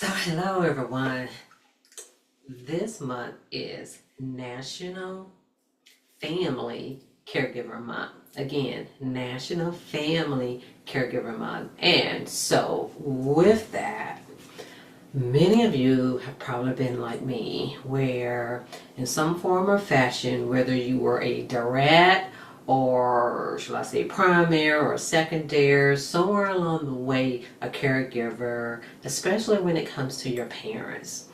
So, hello everyone. This month is National Family Caregiver Month. Again, National Family Caregiver Month. And so, with that, many of you have probably been like me, where in some form or fashion, whether you were a direct or shall I say primary or secondary, somewhere along the way, a caregiver, especially when it comes to your parents.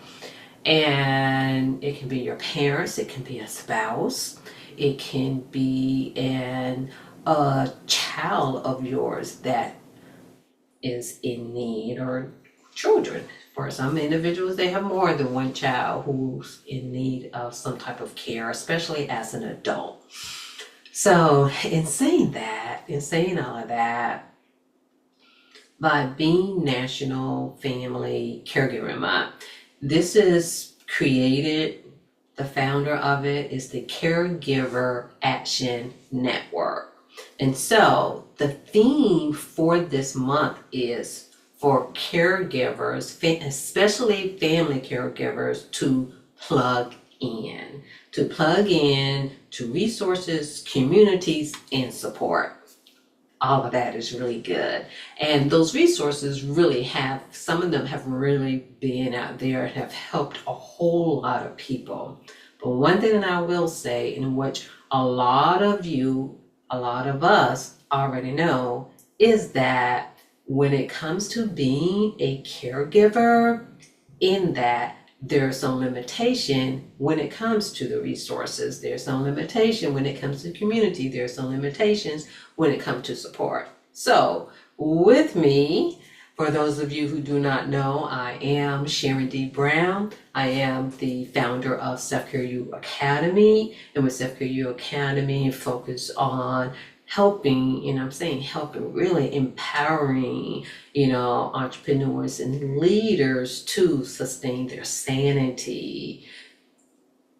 And it can be your parents, it can be a spouse, it can be a child of yours that is in need, or children. For some individuals, they have more than one child who's in need of some type of care, especially as an adult. So, in saying all of that, by being National Family Caregiver Month, this is created, the founder of it is the Caregiver Action Network. And so the theme for this month is for caregivers, especially family caregivers, to plug in, to resources, communities, and support. All of that is really good. And those resources really have, some of them have really been out there and have helped a whole lot of people. But one thing that I will say, in which a lot of you, a lot of us already know, is that when it comes to being a caregiver, in that there's some limitation when it comes to the resources. There's some limitation when it comes to community. There's some limitations when it comes to support. So with me, for those of you who do not know, I am Sharon D. Brown. I am the founder of Self-Care U Academy. And with Self-Care U Academy, focus on helping, helping, really empowering, entrepreneurs and leaders to sustain their sanity.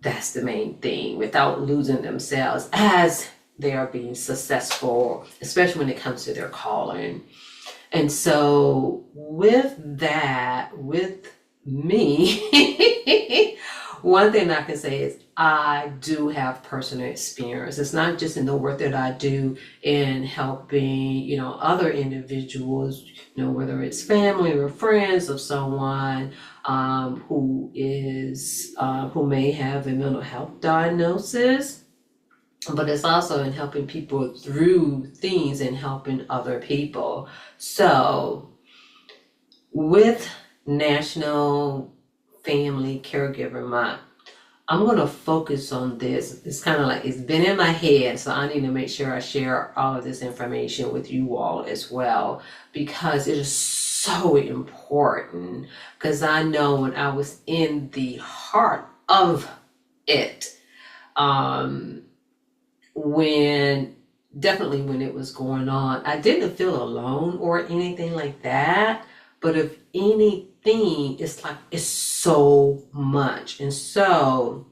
That's the main thing, without losing themselves as they are being successful, especially when it comes to their calling. And so with that, with me, one thing I can say is I do have personal experience. It's not just in the work that I do in helping, other individuals, whether it's family or friends of someone who may have a mental health diagnosis, but it's also in helping people through things and helping other people. So with National Family Caregiver Month, I'm going to focus on this. It's kind of like, it's been in my head, so I need to make sure I share all of this information with you all as well, because it is so important. Because I know when I was in the heart of it, when it was going on, I didn't feel alone or anything like that. But if anything, it's like, it's so much. And so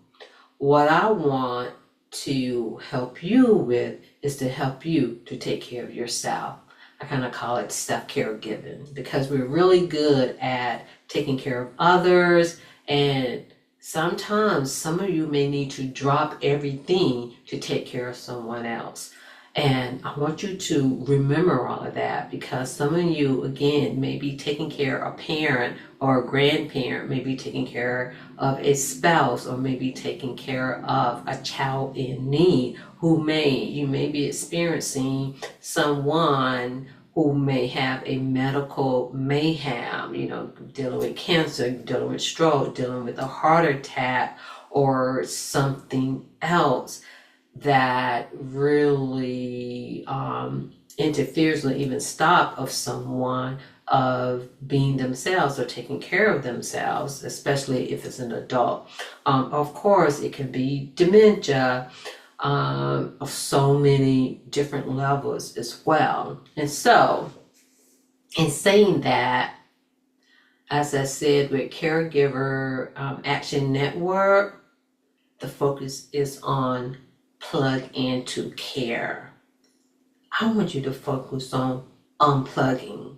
what I want to help you with is to help you to take care of yourself. I kind of call it self-caregiving, because we're really good at taking care of others, and sometimes some of you may need to drop everything to take care of someone else. And I want you to remember all of that, because some of you, again, may be taking care of a parent or a grandparent, maybe taking care of a spouse, or maybe taking care of a child in need you may be experiencing someone who may have a medical mayhem, dealing with cancer, dealing with stroke, dealing with a heart attack, or something else that really interferes or even stop of someone of being themselves or taking care of themselves, especially if it's an adult. Of course, it can be dementia of so many different levels as well. And so, in saying that, as I said, with Caregiver Action Network, the focus is on plug into care. I want you to focus on unplugging,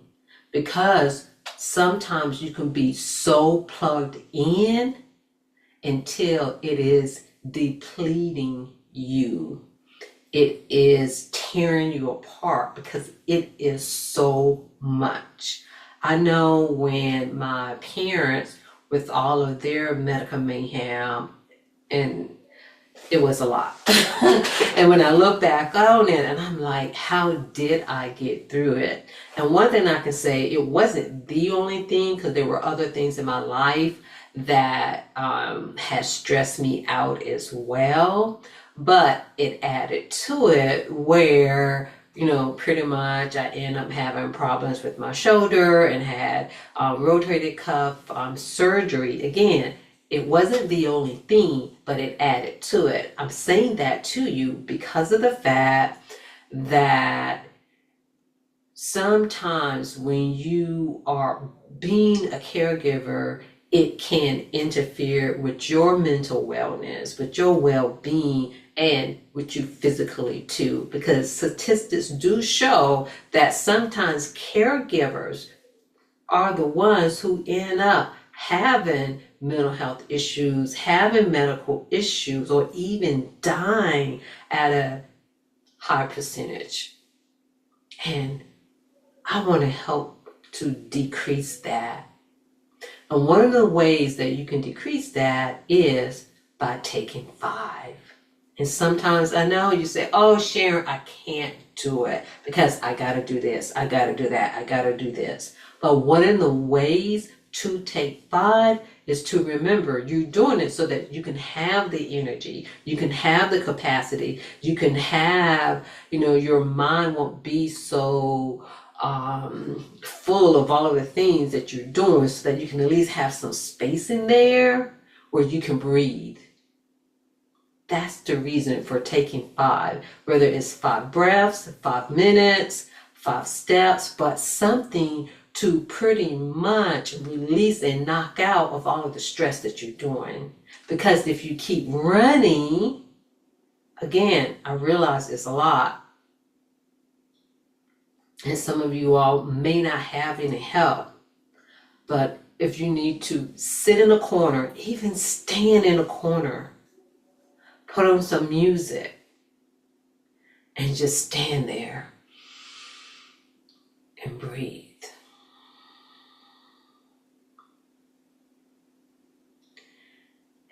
because sometimes you can be so plugged in until it is depleting you. It is tearing you apart because it is so much. I know when my parents, with all of their medical mayhem, and it was a lot. And when I look back on it, and I'm like, how did I get through it? And one thing I can say, it wasn't the only thing, because there were other things in my life that has stressed me out as well. But it added to it where, pretty much I ended up having problems with my shoulder and had rotator cuff surgery. Again, it wasn't the only thing, but it added to it. I'm saying that to you because of the fact that sometimes when you are being a caregiver, it can interfere with your mental wellness, with your well-being, and with you physically too. Because statistics do show that sometimes caregivers are the ones who end up having mental health issues, having medical issues, or even dying at a high percentage. And I want to help to decrease that. And one of the ways that you can decrease that is by taking 5. And sometimes I know you say, oh, Sharon, I can't do it because I got to do this, I got to do that, I got to do this. But one of the ways to take 5 is to remember you're doing it so that you can have the energy, you can have the capacity, you can have, your mind won't be so full of all of the things that you're doing, so that you can at least have some space in there where you can breathe. That's the reason for taking 5, whether it's 5 breaths, 5 minutes, 5 steps, but something to pretty much release and knock out of all of the stress that you're doing. Because if you keep running, again, I realize it's a lot. And some of you all may not have any help. But if you need to sit in a corner, even stand in a corner, put on some music, and just stand there and breathe.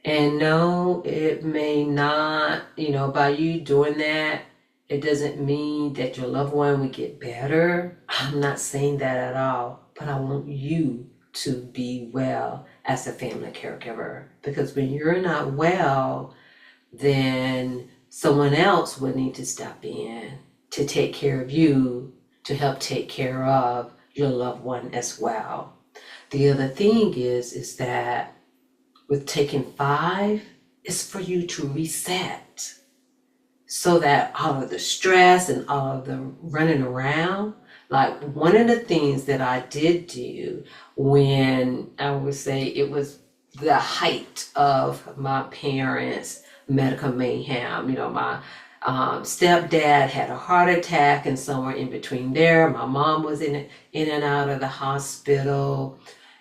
And no, it may not, by you doing that, it doesn't mean that your loved one will get better. I'm not saying that at all, but I want you to be well as a family caregiver. Because when you're not well, then someone else will need to step in to take care of you, to help take care of your loved one as well. The other thing is that with taking 5, is for you to reset so that all of the stress and all of the running around, like one of the things that I did do when I would say it was the height of my parents' medical mayhem, my stepdad had a heart attack, and somewhere in between there, my mom was in and out of the hospital.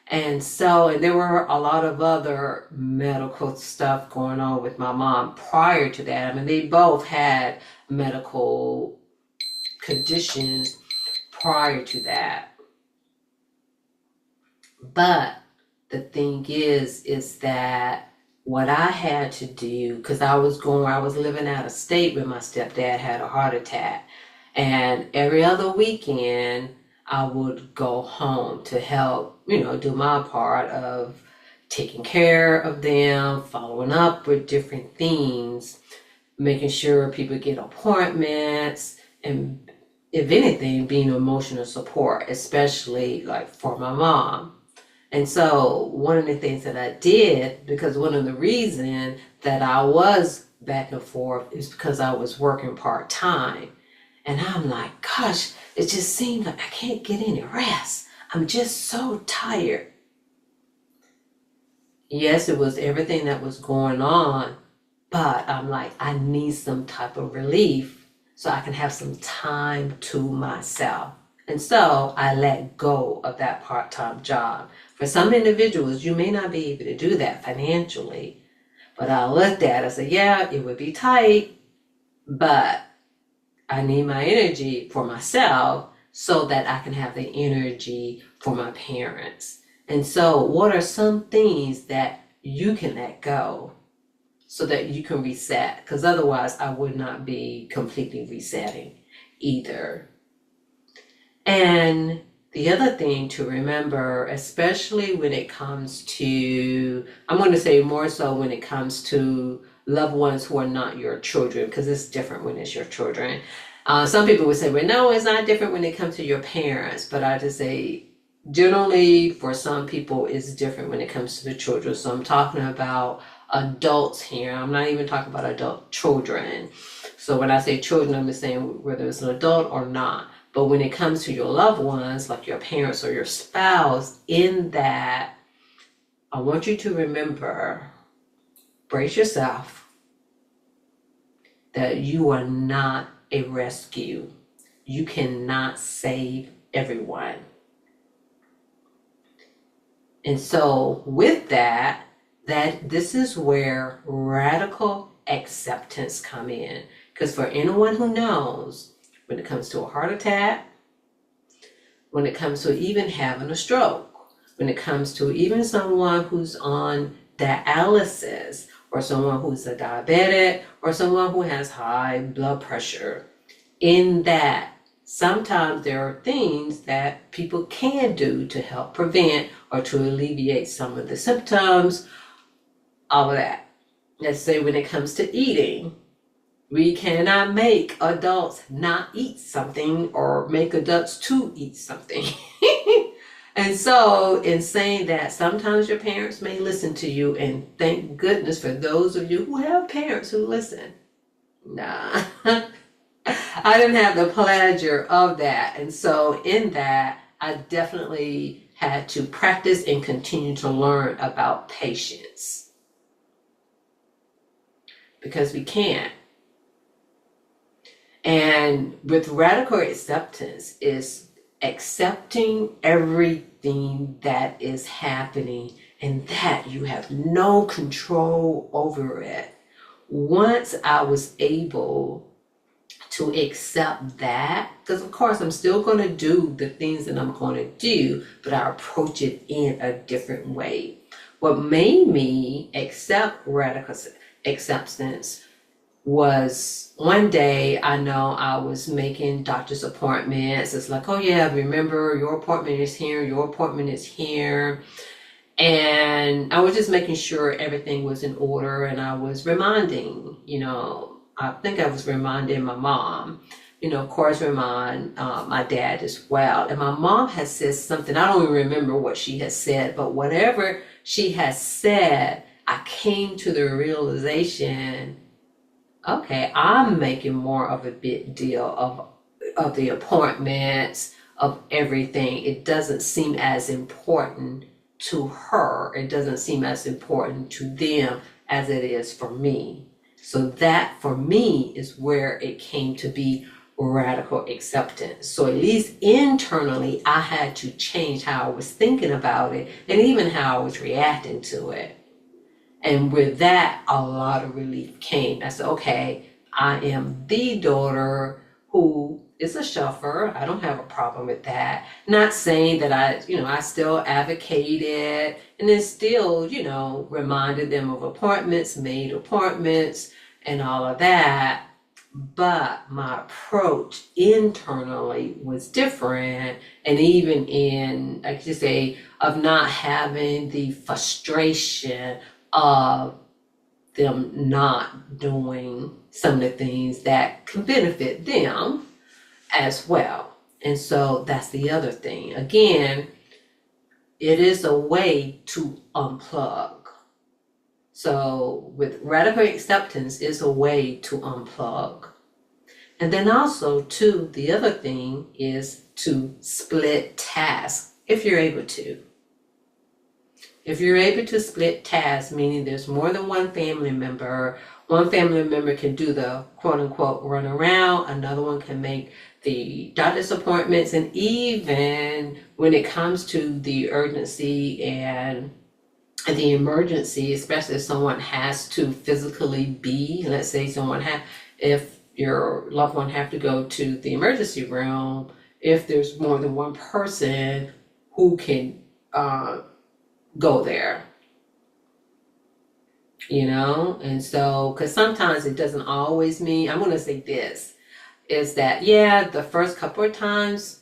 And there were a lot of other medical stuff going on with my mom prior to that. I mean, they both had medical conditions prior to that. But the thing is that what I had to do, because I was living out of state when my stepdad had a heart attack. And every other weekend, I would go home to help, do my part of taking care of them, following up with different things, making sure people get appointments, and if anything, being emotional support, especially like for my mom. And so one of the things that I did, because one of the reasons that I was back and forth is because I was working part-time. And I'm like, gosh, it just seems like I can't get any rest. I'm just so tired. Yes, it was everything that was going on, but I'm like, I need some type of relief so I can have some time to myself. And so I let go of that part-time job. For some individuals, you may not be able to do that financially, but I looked at it and said, yeah, it would be tight, but I need my energy for myself so that I can have the energy for my parents. And so what are some things that you can let go so that you can reset? Because otherwise I would not be completely resetting either. And the other thing to remember, especially when it comes to, I'm going to say more so when it comes to loved ones who are not your children, because it's different when it's your children. Some people would say, well, no, it's not different when it comes to your parents. But I just say, generally, for some people, it's different when it comes to the children. So I'm talking about adults here. I'm not even talking about adult children. So when I say children, I'm just saying whether it's an adult or not. But when it comes to your loved ones, like your parents or your spouse, in that, I want you to remember, brace yourself, that you are not a rescue. You cannot save everyone. And so with that this is where radical acceptance come in. Because for anyone who knows, when it comes to a heart attack, when it comes to even having a stroke, when it comes to even someone who's on dialysis, or someone who's a diabetic, or someone who has high blood pressure, in that sometimes there are things that people can do to help prevent or to alleviate some of the symptoms, all of that. Let's say when it comes to eating, we cannot make adults not eat something or make adults to eat something. And so in saying that, sometimes your parents may listen to you, and thank goodness for those of you who have parents who listen. Nah, I didn't have the pleasure of that. And so in that, I definitely had to practice and continue to learn about patience. Because we can't. And with radical acceptance is accepting everything that is happening and that you have no control over it. Once I was able to accept that, because of course I'm still going to do the things that I'm going to do, but I approach it in a different way. What made me accept radical acceptance was one day, I know I was making doctor's appointments. It's like, oh yeah, remember your appointment is here, your appointment is here. And I was just making sure everything was in order, and I was reminding, I think I was reminding my mom, of course remind my dad as well. And my mom has said something, I don't even remember what she has said, but whatever she has said, I came to the realization, okay, I'm making more of a big deal of the appointments, of everything. It doesn't seem as important to her. It doesn't seem as important to them as it is for me. So that for me is where it came to be radical acceptance. So at least internally, I had to change how I was thinking about it and even how I was reacting to it. And with that, a lot of relief came. I said, okay, I am the daughter who is a chauffeur. I don't have a problem with that. Not saying that I still advocated and then still, reminded them of appointments, made appointments and all of that. But my approach internally was different. And even in, I could say, of not having the frustration of them not doing some of the things that can benefit them as well. And so that's the other thing. Again, it is a way to unplug. So with radical acceptance is a way to unplug. And then also too, the other thing is to split tasks if you're able to. If you're able to split tasks, meaning there's more than one family member can do the quote unquote run around, another one can make the doctor's appointments, and even when it comes to the urgency and the emergency, especially if someone has to physically be, let's say if your loved one have to go to the emergency room, if there's more than one person who can go there, and so, because sometimes it doesn't always mean, I'm going to say this, is that, yeah, the first couple of times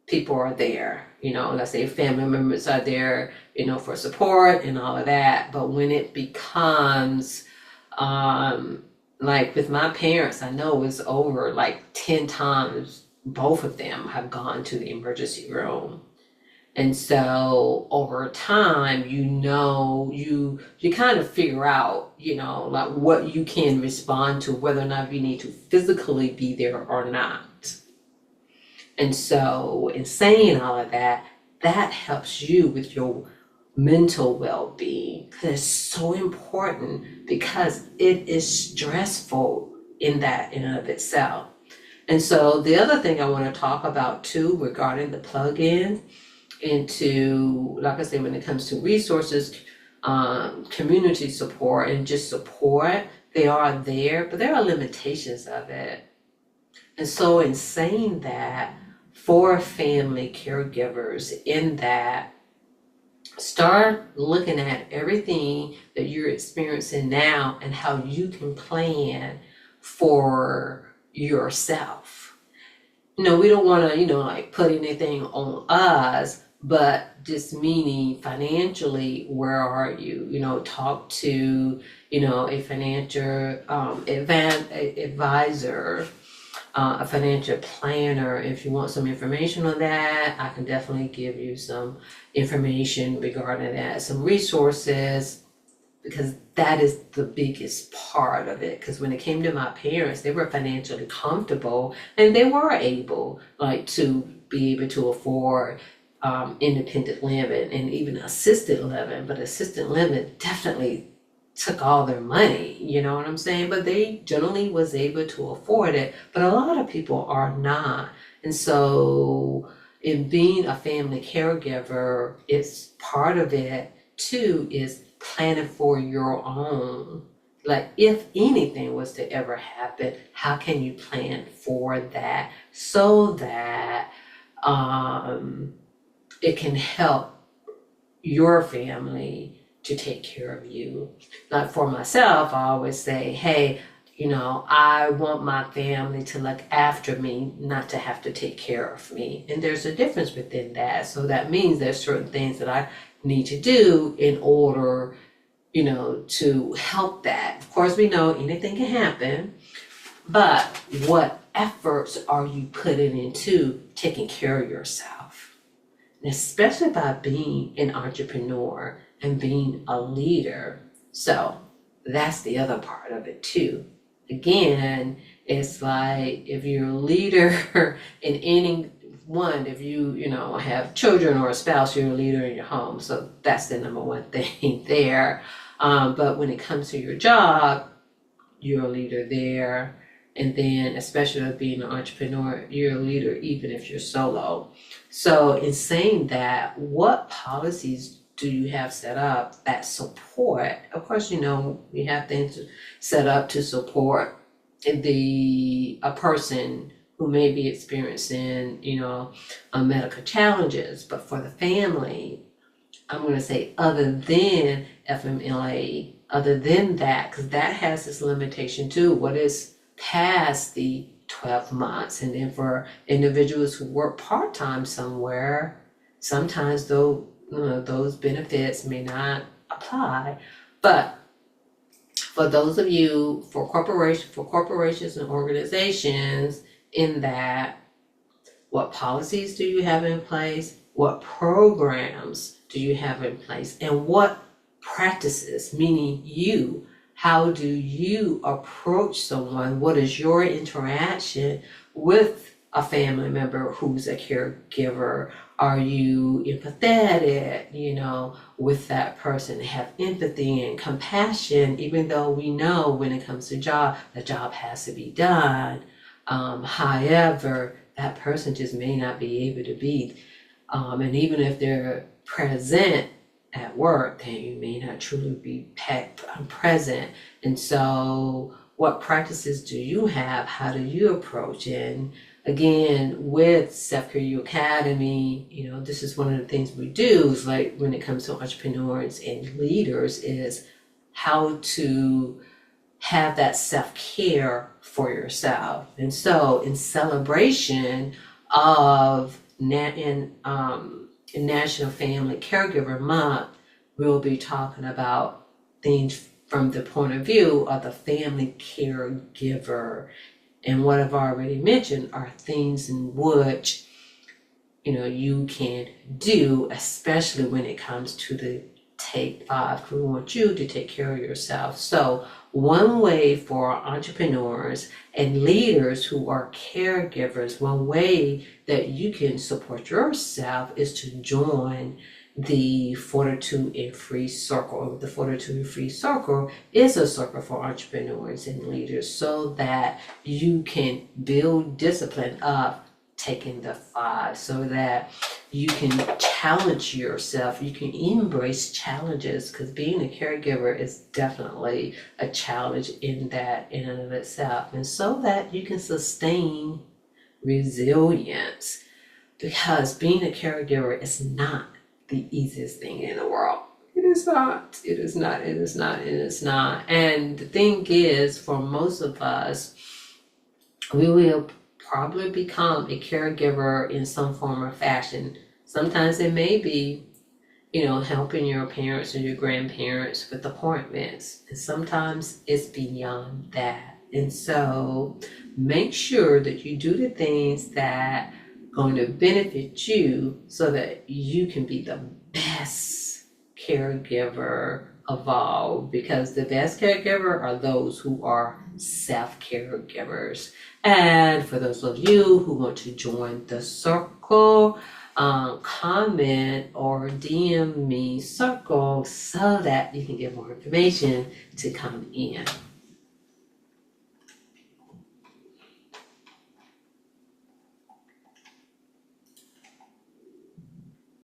people are there, let's say family members are there, for support and all of that. But when it becomes, like with my parents, I know it's over like 10 times, both of them have gone to the emergency room. And so over time, you kind of figure out, like what you can respond to, whether or not you need to physically be there or not. And so in saying all of that, that helps you with your mental well-being, because it's so important, because it is stressful in and of itself. And so the other thing I want to talk about too regarding the plug-in into, like I said, when it comes to resources, community support and just support, they are there, but there are limitations of it. And so in saying that, for family caregivers, in that, start looking at everything that you're experiencing now and how you can plan for yourself. We don't want to, like put anything on us, but just meaning financially, where are you? Talk to, a financial advisor, a financial planner. If you want some information on that, I can definitely give you some information regarding that, some resources, because that is the biggest part of it. Because when it came to my parents, they were financially comfortable and they were able, like, to be able to afford independent living and even assisted living. But assisted living definitely took all their money, you know what I'm saying? But they generally was able to afford it, but a lot of people are not. And so in being a family caregiver, it's part of it too, is planning for your own. Like, if anything was to ever happen, how can you plan for that, so that it can help your family to take care of you. Like for myself, I always say, hey, I want my family to look after me, not to have to take care of me. And there's a difference within that. So that means there's certain things that I need to do in order, to help that. Of course, we know anything can happen, but what efforts are you putting into taking care of yourself? And especially by being an entrepreneur and being a leader. So that's the other part of it too. Again, it's like, if you're a leader in any one, if you have children or a spouse, you're a leader in your home. So that's the number one thing there. But when it comes to your job, you're a leader there. And then especially being an entrepreneur, you're a leader even if you're solo. So in saying that, what policies do you have set up that support? Of course, we have things set up to support a person who may be experiencing, medical challenges. But for the family, I'm going to say, other than FMLA, other than that, because that has this limitation too, what is past the 12 months. And then for individuals who work part-time somewhere, sometimes though, those benefits may not apply. But for those of you, for corporations and organizations, in that, what policies do you have in place? What programs do you have in place? And what practices, meaning you, how do you approach someone? What is your interaction with a family member who's a caregiver? Are you empathetic, with that person? Have empathy and compassion, even though we know when it comes to the job has to be done. However, that person just may not be able to be. And even if they're present at work, they may not truly be present. And so what practices do you have? How do you approach it? And again, with Self-Care U Academy, this is one of the things we do is like when it comes to entrepreneurs and leaders is how to have that self-care for yourself. And so in celebration of National Family Caregiver Month, we'll be talking about things from the point of view of the family caregiver. And what I've already mentioned are things in which you can do, especially when it comes to the Take 5. We want you to take care of yourself. So one way for entrepreneurs and leaders who are caregivers, one way that you can support yourself is to join the Fortitude and Free Circle. The Fortitude and Free Circle is a circle for entrepreneurs and leaders so that you can build discipline of taking the 5, so that you can challenge yourself. You can embrace challenges, because being a caregiver is definitely a challenge in and of itself, and so that you can sustain resilience, because being a caregiver is not the easiest thing in the world. It is not. It is not. It is not. It is not. And the thing is, for most of us, we will probably become a caregiver in some form or fashion. Sometimes it may be, helping your parents or your grandparents with appointments. And sometimes it's beyond that. And so make sure that you do the things that are going to benefit you so that you can be the best caregiver of all, because the best caregiver are those who are self-caregivers. And for those of you who want to join the circle, comment or DM me circle so that you can get more information to come in.